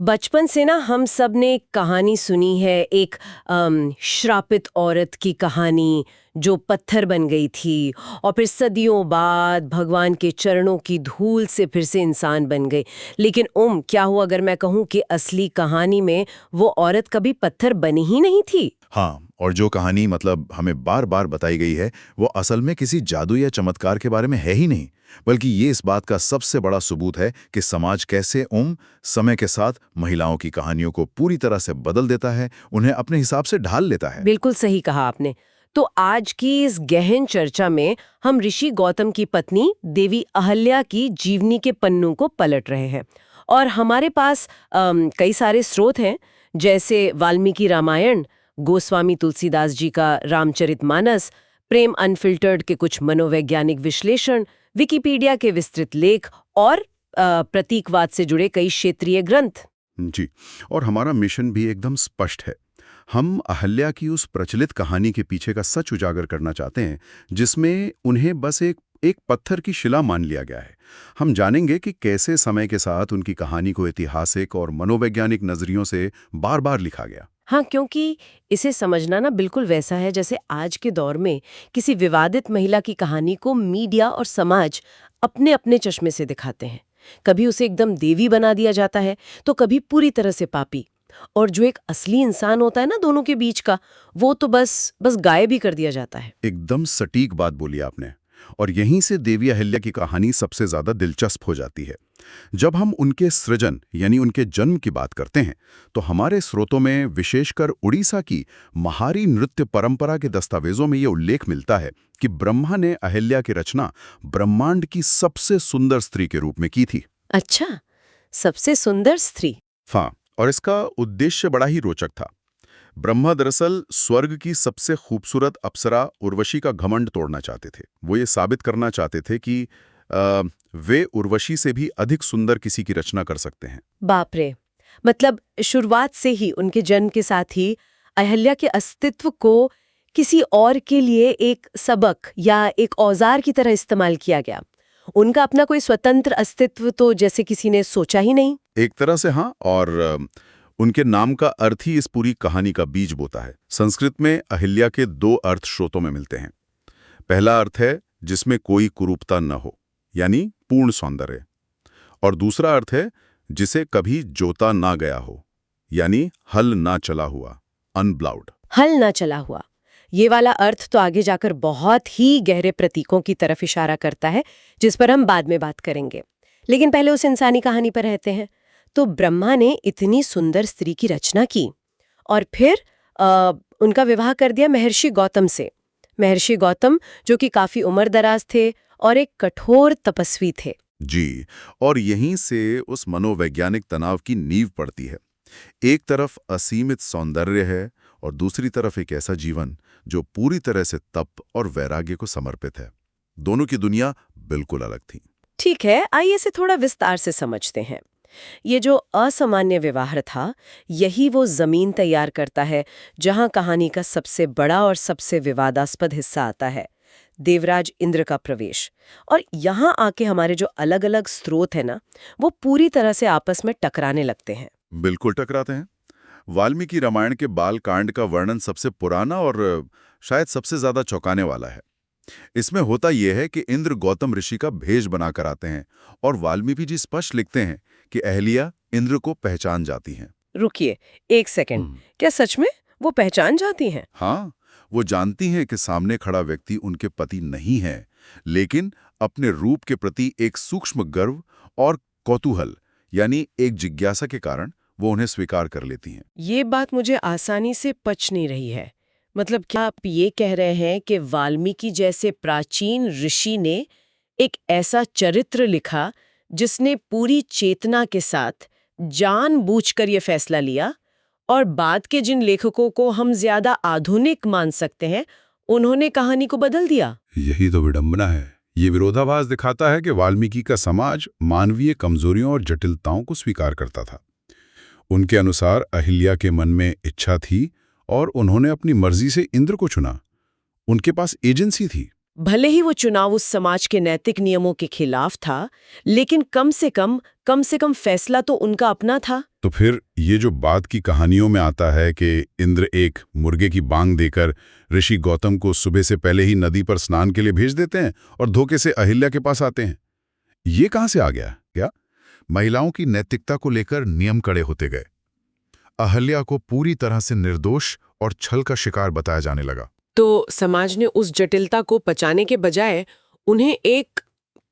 बचपन से ना हम सब ने एक कहानी सुनी है, एक श्रापित औरत की कहानी जो पत्थर बन गई थी और फिर सदियों बाद भगवान के चरणों की धूल से फिर से इंसान बन गई। लेकिन क्या हुआ अगर मैं कहूँ कि असली कहानी में वो औरत कभी पत्थर बनी ही नहीं थी। हाँ, और जो कहानी मतलब हमें बार बार बताई गई है वो असल में किसी जादू या चमत्कार के बारे में है ही नहीं, बल्कि ये इस बात का सबसे बड़ा सबूत है कि समाज कैसे समय के साथ महिलाओं की कहानियों को पूरी तरह से बदल देता है, उन्हें अपने हिसाब से ढाल लेता है। बिल्कुल सही कहा आपने। तो आज की इस गहन चर्चा में हम ऋषि गौतम की पत्नी देवी अहल्या की जीवनी के पन्नों को पलट रहे हैं। और हमारे पास कई सारे स्रोत हैं, जैसे वाल्मीकि रामायण, गोस्वामी तुलसीदास जी का रामचरितमानस, प्रेम अनफिल्टर्ड के कुछ मनोवैज्ञानिक विश्लेषण, विकिपीडिया के विस्तृत लेख और प्रतीकवाद से जुड़े कई क्षेत्रीय ग्रंथ। जी, और हमारा मिशन भी एकदम स्पष्ट है। हम अहल्या की उस प्रचलित कहानी के पीछे का सच उजागर करना चाहते हैं, जिसमें उन्हें बस एक एक पत्थर की शिला मान लिया गया है। हम जानेंगे कि कैसे समय के साथ उनकी कहानी को ऐतिहासिक और मनोवैज्ञानिक नजरियों से बार बार लिखा गया। हाँ, क्योंकि इसे समझना ना बिल्कुल वैसा है जैसे आज के दौर में किसी विवादित महिला की कहानी को मीडिया और समाज अपने अपने चश्मे से दिखाते हैं। कभी उसे एकदम देवी बना दिया जाता है, तो कभी पूरी तरह से पापी। और जो एक असली इंसान होता है ना दोनों के बीच का, वो तो बस बस गायब ही कर दिया जाता है। एकदम सटीक बात बोली आपने। और यहीं से देवी अहिल्या की कहानी सबसे ज्यादा दिलचस्प हो जाती है। जब हम उनके सृजन यानी उनके जन्म की बात करते हैं, तो हमारे स्रोतों में विशेषकर उड़ीसा की महारी नृत्य परंपरा के दस्तावेजों में ये उल्लेख मिलता है कि ब्रह्मा ने अहिल्या की रचना ब्रह्मांड की सबसे सुंदर स्त्री के रूप में की थी। अच्छा, सबसे सुंदर स्त्री। हाँ, और इसका उद्देश्य बड़ा ही रोचक था। ब्रह्मा दरअसल स्वर्ग की सबसे खूबसूरत अप्सरा उर्वशी का घमंड तोड़ना चाहते थे। वो ये साबित करना चाहते थे कि वे उर्वशी से भी अधिक सुंदर किसी की रचना कर सकते हैं। बाप रे! मतलब शुरुआत से ही उनके जन्म के साथ ही अहल्या के अस्तित्व को किसी और के लिए एक सबक या एक औजार की तरह इस्तेमाल किया गया। उनका अपना कोई स्वतंत्र अस्तित्व तो जैसे किसी ने सोचा ही नहीं। एक तरह से हाँ, और उनके नाम का अर्थ ही इस पूरी कहानी का बीज बोता है। संस्कृत में अहिल्या के दो अर्थ स्रोतों में मिलते हैं। पहला अर्थ है जिसमें कोई कुरूपता न हो, यानी पूर्ण सौंदर्य। और दूसरा अर्थ है जिसे कभी जोता ना गया हो, यानी हल ना चला हुआ, अनब्लाउड। हल ना चला हुआ, ये वाला अर्थ तो आगे जाकर बहुत ही गहरे प्रतीकों की तरफ इशारा करता है, जिस पर हम बाद में बात करेंगे। लेकिन पहले उस इंसानी कहानी पर रहते हैं। तो ब्रह्मा ने इतनी सुंदर स्त्री की रचना की और फिर उनका विवाह कर दिया महर्षि गौतम से। महर्षि गौतम जो कि काफी उम्रदराज थे और एक कठोर तपस्वी थे। जी, और यहीं से उस मनोवैज्ञानिक तनाव की नींव पड़ती है। एक तरफ असीमित सौंदर्य है और दूसरी तरफ एक ऐसा जीवन जो पूरी तरह से तप और वैराग्य को समर्पित है। दोनों की दुनिया बिल्कुल अलग थी। ठीक है, आइए इसे थोड़ा विस्तार से समझते हैं। ये जो असामान्य व्यवहार था, यही वो जमीन तैयार करता है जहां कहानी का सबसे बड़ा और सबसे विवादास्पद हिस्सा आता है, देवराज इंद्र का प्रवेश। और यहाँ आके हमारे जो अलग अलग स्रोत है ना, वो पूरी तरह से आपस में टकराने लगते हैं। बिल्कुल टकराते हैं। वाल्मीकि रामायण के बाल कांड का वर्णन सबसे पुराना और शायद सबसे ज्यादा चौंकाने वाला है। इसमें होता यह है कि इंद्र गौतम ऋषि का भेष बनाकर आते हैं और वाल्मीकि जी स्पष्ट लिखते हैं कि अहलिया इंद्र को पहचान जाती हैं। रुकिए, एक सेकंड, क्या सच में वो पहचान जाती हैं? हाँ, वो जानती हैं कि सामने खड़ा व्यक्ति उनके पति नहीं है, लेकिन अपने रूप के प्रति एक सूक्ष्म गर्व और कौतूहल यानी एक जिज्ञासा के कारण वो उन्हें स्वीकार कर लेती हैं। ये बात मुझे आसानी से पच नहीं रही है। मतलब क्या आप ये कह रहे हैं कि वाल्मीकि जैसे प्राचीन ऋषि ने एक ऐसा चरित्र लिखा जिसने पूरी चेतना के साथ जानबूझकर ये फैसला लिया, और बाद के जिन लेखकों को हम ज्यादा आधुनिक मान सकते हैं, उन्होंने कहानी को बदल दिया? यही तो विडंबना है। ये विरोधाभास दिखाता है कि वाल्मीकि का समाज मानवीय कमजोरियों और जटिलताओं को स्वीकार करता था। उनके अनुसार अहिल्या के मन में इच्छा थी और उन्होंने अपनी मर्जी से इंद्र को चुना। उनके पास एजेंसी थी। भले ही वो चुनाव उस समाज के नैतिक नियमों के खिलाफ था, लेकिन कम से कम फैसला तो उनका अपना था। तो फिर ये जो बाद की कहानियों में आता है कि इंद्र एक मुर्गे की बांग देकर ऋषि गौतम को सुबह से पहले ही नदी पर स्नान के लिए भेज देते हैं और धोखे से अहिल्या के पास आते हैं, ये कहां से आ गया? क्या महिलाओं की नैतिकता को लेकर नियम कड़े होते गए? अहिल्या को पूरी तरह से निर्दोष और छल का शिकार बताया जाने लगा। तो समाज ने उस जटिलता को पचाने के बजाय उन्हें एक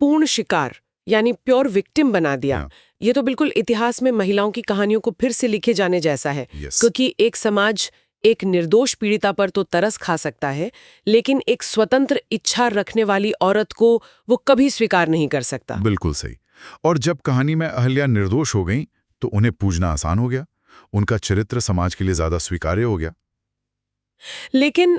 पूर्ण शिकार यानी प्योर विक्टिम बना दिया। ये तो बिल्कुल इतिहास में महिलाओं की कहानियों को फिर से लिखे जाने जैसा है। क्योंकि एक समाज एक निर्दोष पीड़िता पर तो तरस खा सकता है, लेकिन एक स्वतंत्र इच्छा रखने वाली औरत को वो कभी स्वीकार नहीं कर सकता। बिल्कुल सही। और जब कहानी में अहिल्या निर्दोष हो गई तो उन्हें पूजना आसान हो गया, उनका चरित्र समाज के लिए ज्यादा स्वीकार्य हो गया। लेकिन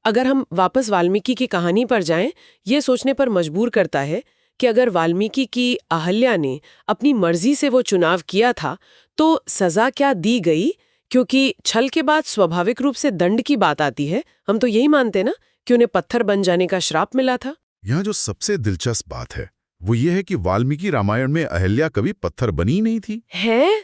अगर हम वापस वाल्मीकि की कहानी पर जाएं, ये सोचने पर मजबूर करता है कि अगर वाल्मीकि की अहिल्या ने अपनी मर्जी से वो चुनाव किया था तो सजा क्या दी गई? क्योंकि छल के बाद स्वाभाविक रूप से दंड की बात आती है। हम तो यही मानते ना कि उन्हें पत्थर बन जाने का श्राप मिला था। यहाँ जो सबसे दिलचस्प बात है वो ये है कि वाल्मीकि रामायण में अहिल्या कभी पत्थर बनी नहीं थी। है?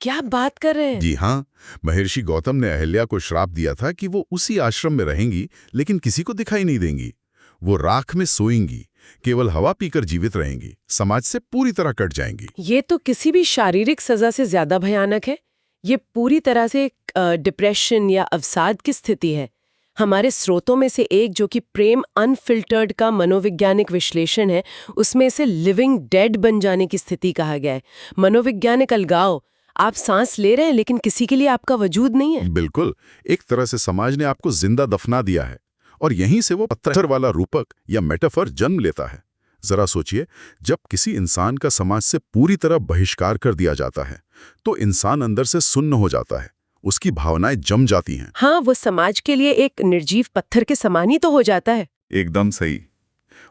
क्या बात कर रहे हैं? जी हाँ, महर्षि गौतम ने अहिल्या को श्राप दिया था कि वो उसी आश्रम में रहेंगी लेकिन किसी को दिखाई नहीं देंगी। वो राख में सोएंगी, केवल हवा पीकर जीवित रहेंगी, समाज से पूरी तरह कट जाएंगी। ये तो किसी भी शारीरिक सजा से ज्यादा भयानक है। ये पूरी तरह से डिप्रेशन या अवसाद की स्थिति है। हमारे स्रोतों में से एक जो कि प्रेम अनफिल्टर्ड का मनोवैज्ञानिक विश्लेषण है, उसमें इसे लिविंग डेड बन जाने की स्थिति कहा गया है। मनोवैज्ञानिक अलगाव, आप सांस ले रहे हैं लेकिन किसी के लिए आपका वजूद नहीं है। बिल्कुल, एक तरह से समाज ने आपको जिंदा दफना दिया है और यहीं से वो पत्थर वाला रूपक या मेटाफर जन्म लेता है। जरा सोचिए, जब किसी इंसान का समाज से पूरी तरह बहिष्कार कर दिया जाता है तो इंसान अंदर से सुन्न हो जाता है, उसकी भावनाएं जम जाती हैं। हाँ, वो समाज के लिए एक निर्जीव पत्थर के समान ही तो हो जाता है। एकदम सही।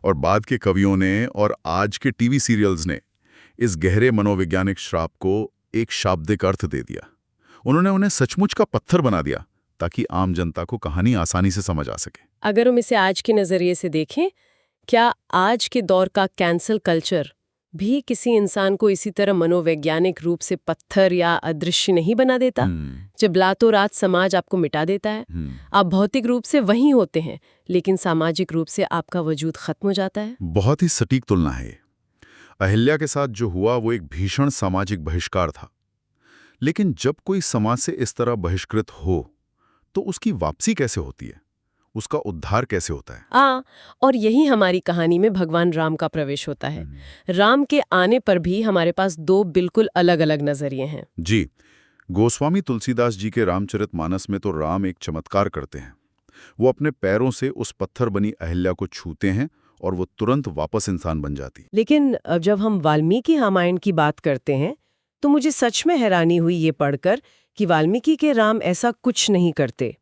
और बाद के कवियों ने और आज के टीवी सीरियल्स ने इस गहरे मनोवैज्ञानिक श्राप को एक शाब्दिक अर्थ दे दिया। उन्होंने उन्हें सचमुच का पत्थर बना दिया ताकि आम जनता को कहानी आसानी से समझ आ सके। अगर हम इसे आज के नजरिए से देखें, क्या आज के दौर का कैंसल कल्चर भी किसी इंसान को इसी तरह मनोवैज्ञानिक रूप से पत्थर या अदृश्य नहीं बना देता? जब रातों रात समाज आपको मिटा देता है, आप भौतिक रूप से वहीं होते हैं लेकिन सामाजिक रूप से आपका वजूद खत्म हो जाता है। बहुत ही सटीक तुलना है। अहिल्या के साथ जो हुआ वो एक भीषण सामाजिक बहिष्कार था, लेकिन जब कोई समाज से इस तरह बहिष्कृत हो तो उसकी वापसी कैसे होती है, उसका उद्धार कैसे होता है? और यही हमारी कहानी में भगवान राम का प्रवेश होता है। राम के आने पर भी हमारे पास दो बिल्कुल अलग अलग नजरिए हैं। जी, गोस्वामी तुलसीदास जी के रामचरितमानस में तो राम एक चमत्कार करते हैं। वो अपने पैरों से उस पत्थर बनी अहिल्या को छूते हैं और वो तुरंत वापस इंसान बन जाती। लेकिन अब जब हम वाल्मीकि रामायण की बात करते हैं तो मुझे सच में हैरानी हुई ये पढ़कर कि वाल्मीकि के राम ऐसा कुछ नहीं करते।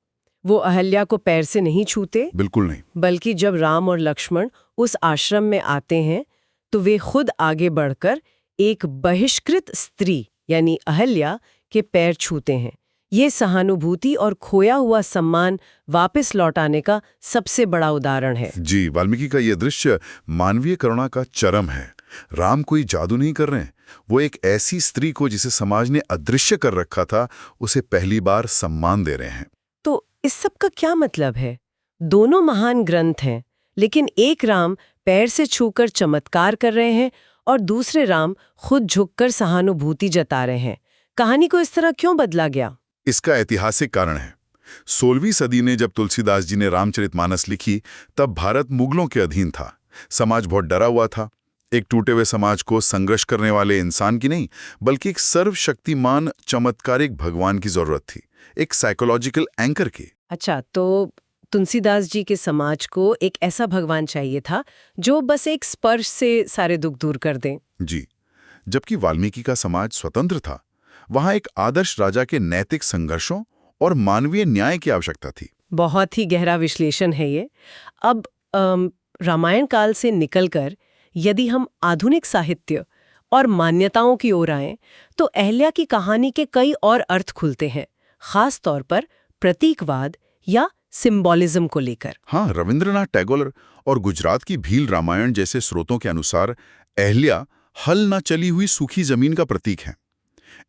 वो अहिल्या को पैर से नहीं छूते, बिल्कुल नहीं। बल्कि जब राम और लक्ष्मण उस आश्रम में आते हैं तो वे खुद आगे बढ़कर एक बहिष्कृत स्त्री यानी अहिल्या के पैर छूते हैं। ये सहानुभूति और खोया हुआ सम्मान वापस लौटाने का सबसे बड़ा उदाहरण है। जी, वाल्मीकि का ये दृश्य मानवीय करुणा का चरम है। राम कोई जादू नहीं कर रहे हैं, वो एक ऐसी स्त्री को जिसे समाज ने अदृश्य कर रखा था, उसे पहली बार सम्मान दे रहे हैं। तो इस सब का क्या मतलब है? दोनों महान ग्रंथ हैं, लेकिन एक राम पैर से छूकर चमत्कार कर रहे हैं और दूसरे राम खुद झुककर सहानुभूति जता रहे हैं। कहानी को इस तरह क्यों बदला गया? इसका ऐतिहासिक कारण है। 16वीं सदी ने जब तुलसीदास जी ने रामचरितमानस लिखी, तब भारत मुगलों के अधीन था। समाज बहुत डरा हुआ था। एक टूटे हुए समाज को संघर्ष करने वाले इंसान की नहीं, बल्कि एक सर्वशक्तिमान चमत्कारिक भगवान की जरूरत थी, एक साइकोलॉजिकल एंकर की। अच्छा, तो तुलसीदास जी के समाज को एक ऐसा भगवान चाहिए था जो बस एक स्पर्श से सारे दुख दूर कर दें। जी, जबकि वाल्मीकि का समाज स्वतंत्र था, वहां एक आदर्श राजा के नैतिक संघर्षों और मानवीय न्याय की आवश्यकता थी। बहुत ही गहरा विश्लेषण है ये। अब रामायण काल से निकलकर यदि हम आधुनिक साहित्य और मान्यताओं की ओर आएं तो अहिल्या की कहानी के कई और अर्थ खुलते हैं, खास तौर पर प्रतीकवाद या सिंबॉलिज्म को लेकर। हाँ, रविंद्रनाथ टैगोर और गुजरात की भील रामायण जैसे स्रोतों के अनुसार अहल्या हल न चली हुई सूखी जमीन का प्रतीक है।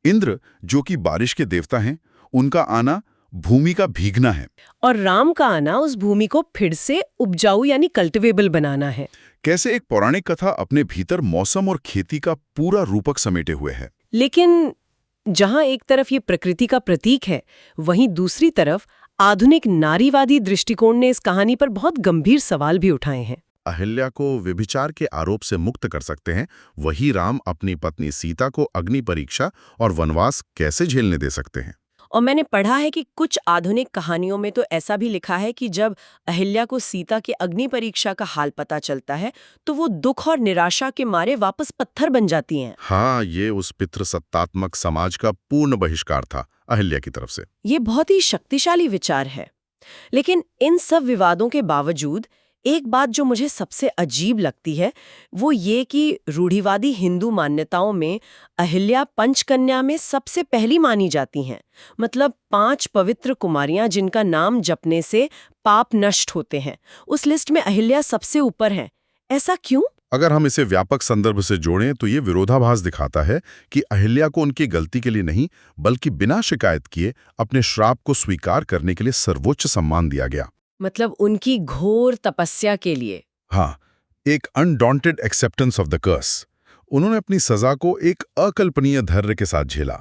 इंद्र, जो कि बारिश के देवता हैं, उनका आना भूमि का भीगना है। और राम का आना उस भूमि को फिर से उपजाऊ यानी कल्टिवेबल बनाना है। कैसे एक पौराणिक कथा अपने भीतर मौसम और खेती का पूरा रूपक समेटे हुए है। लेकिन जहां एक तरफ ये प्रकृति का प्रतीक है, वहीं दूसरी तरफ आधुनिक नारीवादी दृष्टिकोण ने इस कहानी पर बहुत गंभीर सवाल भी उठाए हैं। अहिल्या को व्यभिचार के आरोप से मुक्त कर सकते हैं, वही राम अपनी पत्नी सीता को अग्नि परीक्षा और वनवास कैसे झेलने दे सकते हैं। और मैंने पढ़ा है कि कुछ आधुनिक कहानियों में तो ऐसा भी लिखा है कि जब अहिल्या को सीता की अग्नि परीक्षा का हाल पता चलता है तो वो दुख और निराशा के मारे वापस पत्थर बन जाती हैं। हाँ, ये उस पितृसत्तात्मक समाज का पूर्ण बहिष्कार था अहिल्या की तरफ से। ये बहुत ही शक्तिशाली विचार है। लेकिन इन सब विवादों के बावजूद एक बात जो मुझे सबसे अजीब लगती है वो ये कि रूढ़िवादी हिंदू मान्यताओं में अहिल्या पंचकन्या में सबसे पहली मानी जाती हैं। मतलब 5 पवित्र कुमारियां जिनका नाम जपने से पाप नष्ट होते हैं, उस लिस्ट में अहिल्या सबसे ऊपर है। ऐसा क्यों? अगर हम इसे व्यापक संदर्भ से जोड़ें तो ये विरोधाभास दिखाता है कि अहिल्या को उनकी गलती के लिए नहीं, बल्कि बिना शिकायत किए अपने श्राप को स्वीकार करने के लिए सर्वोच्च सम्मान दिया गया। मतलब उनकी घोर तपस्या के लिए। हाँ, एक undaunted acceptance of the curse. उन्होंने अपनी सजा को एक अकल्पनीय धैर्य के साथ झेला।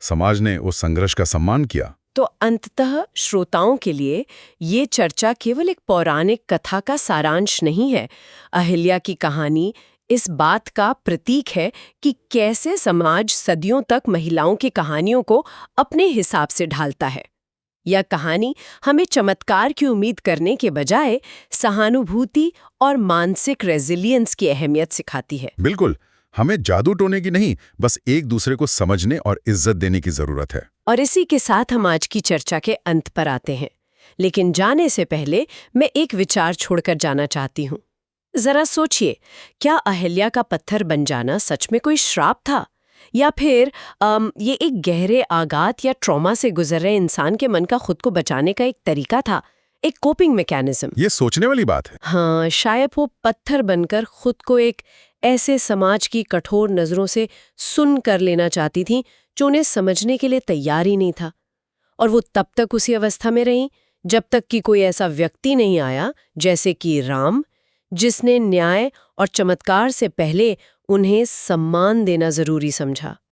समाज ने उस संघर्ष का सम्मान किया। तो अंततः श्रोताओं के लिए ये चर्चा केवल एक पौराणिक कथा का सारांश नहीं है। अहिल्या की कहानी इस बात का प्रतीक है कि कैसे समाज सदियों तक महिलाओं की कहानियों को अपने हिसाब से ढालता है। यह कहानी हमें चमत्कार की उम्मीद करने के बजाय सहानुभूति और मानसिक रेजिलियंस की अहमियत सिखाती है। बिल्कुल, हमें जादू टोने की नहीं, बस एक दूसरे को समझने और इज्जत देने की जरूरत है। और इसी के साथ हम आज की चर्चा के अंत पर आते हैं। लेकिन जाने से पहले मैं एक विचार छोड़कर जाना चाहती हूँ। जरा सोचिए, क्या अहिल्या का पत्थर बन जाना सच में कोई श्राप था, या फिर ये एक गहरे आघात या ट्रॉमा से गुजर रहे इंसान के मन का खुद को बचाने का एक तरीका था, एक कोपिंग मैकेनिज्म? ये सोचने वाली बात है। हाँ, शायद वो पत्थर बनकर खुद को एक ऐसे समाज की कठोर नजरों से सुन कर लेना चाहती थी जो उन्हें समझने के लिए तैयार ही नहीं था। और वो तब तक उसी अवस्था में रही जब तक कि कोई ऐसा व्यक्ति नहीं आया, जैसे कि राम, जिसने न्याय और चमत्कार से पहले उन्हें सम्मान देना जरूरी समझा।